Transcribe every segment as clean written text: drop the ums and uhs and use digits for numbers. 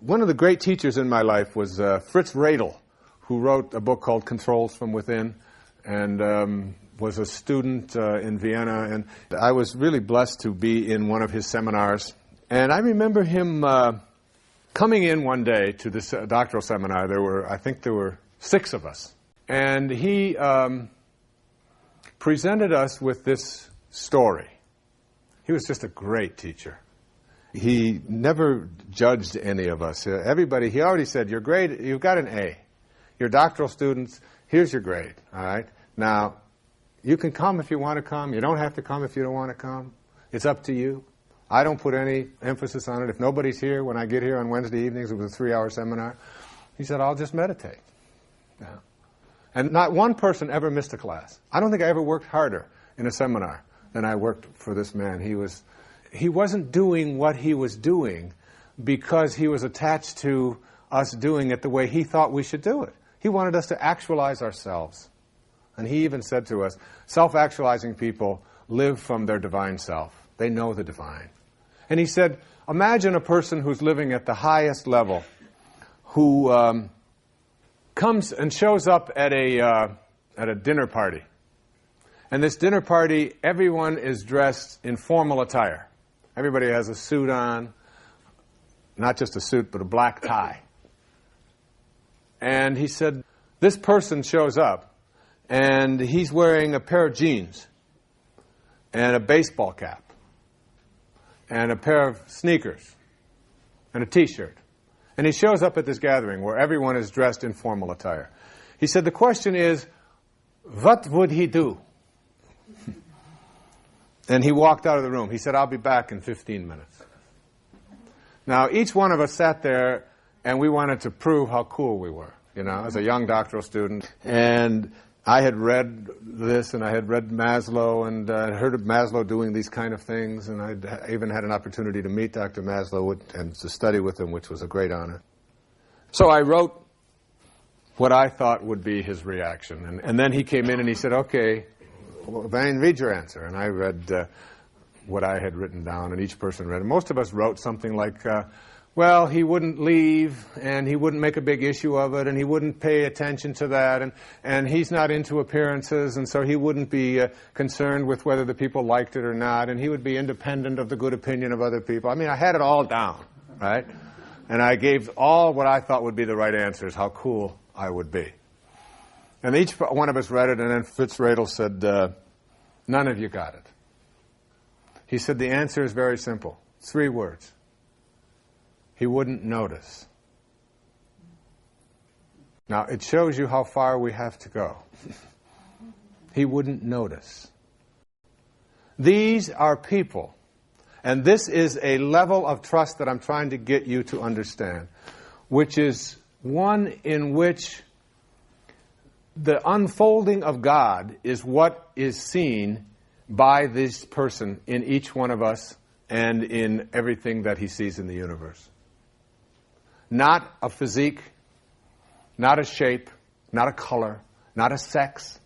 One of the great teachers in my life was Fritz Radel, who wrote a book called Controls from Within, and was a student in Vienna. And I was really blessed to be in one of his seminars. And I remember him coming in one day to this doctoral seminar. I think there were 6 of us. And he presented us with this story. He was just a great teacher. He never judged any of us. Everybody, he already said, "Your grade, you've got an A. You're doctoral students, here's your grade, all right? Now, you can come if you want to come. You don't have to come if you don't want to come. It's up to you. I don't put any emphasis on it. If nobody's here when I get here on Wednesday evenings, it was a 3-hour seminar." He said, "I'll just meditate." Yeah. And not one person ever missed a class. I don't think I ever worked harder in a seminar than I worked for this man. He wasn't doing what he was doing because he was attached to us doing it the way he thought we should do it. He wanted us to actualize ourselves. And he even said to us, self-actualizing people live from their divine self. They know the divine. And he said, imagine a person who's living at the highest level, who comes and shows up at a dinner party. And this dinner party, everyone is dressed in formal attire. Everybody has a suit on, not just a suit, but a black tie. And he said, this person shows up, and he's wearing a pair of jeans, and a baseball cap, and a pair of sneakers, and a T-shirt. And he shows up at this gathering where everyone is dressed in formal attire. He said, the question is, what would he do? And he walked out of the room. He said, I'll be back in 15 minutes. Now, each one of us sat there, and we wanted to prove how cool we were, as a young doctoral student. And I had read this, and I had read Maslow, and I heard of Maslow doing these kind of things, and I even had an opportunity to meet Dr. Maslow and to study with him, which was a great honor. So I wrote what I thought would be his reaction. And then he came in and he said, okay, well, then read your answer. And I read what I had written down, and each person read it. Most of us wrote something like, well, he wouldn't leave, and he wouldn't make a big issue of it, and he wouldn't pay attention to that, and he's not into appearances, and so he wouldn't be concerned with whether the people liked it or not, and he would be independent of the good opinion of other people. I mean, I had it all down, right? And I gave all what I thought would be the right answers, how cool I would be. And each one of us read it, and then Fritz Radel said, none of you got it. He said, the answer is very simple. 3 words. He wouldn't notice. Now, it shows you how far we have to go. He wouldn't notice. These are people. And this is a level of trust that I'm trying to get you to understand, which is one in which the unfolding of God is what is seen by this person in each one of us and in everything that he sees in the universe. Not a physique, not a shape, not a color, not a sex,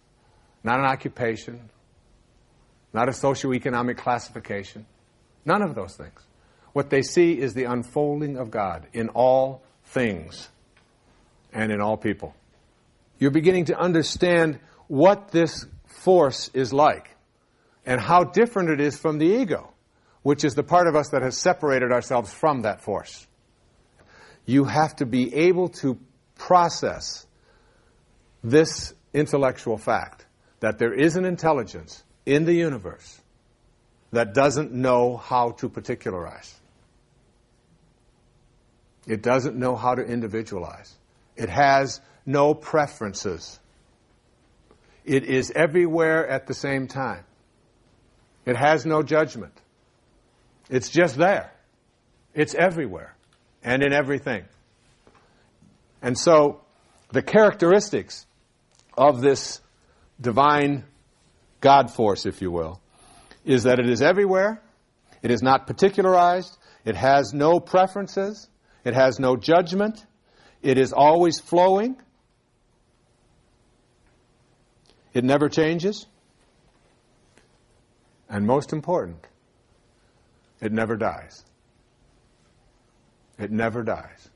not an occupation, not a socioeconomic classification. None of those things. What they see is the unfolding of God in all things and in all people. You're beginning to understand what this force is like and how different it is from the ego, which is the part of us that has separated ourselves from that force. You have to be able to process this intellectual fact that there is an intelligence in the universe that doesn't know how to particularize. It doesn't know how to individualize. It has no preferences. It is everywhere at the same time. It has no judgment. It's just there. It's everywhere and in everything. And so the characteristics of this divine God force, if you will, is that it is everywhere, it is not particularized, it has no preferences, it has no judgment, it is always flowing, it never changes, and most important, it never dies. It never dies.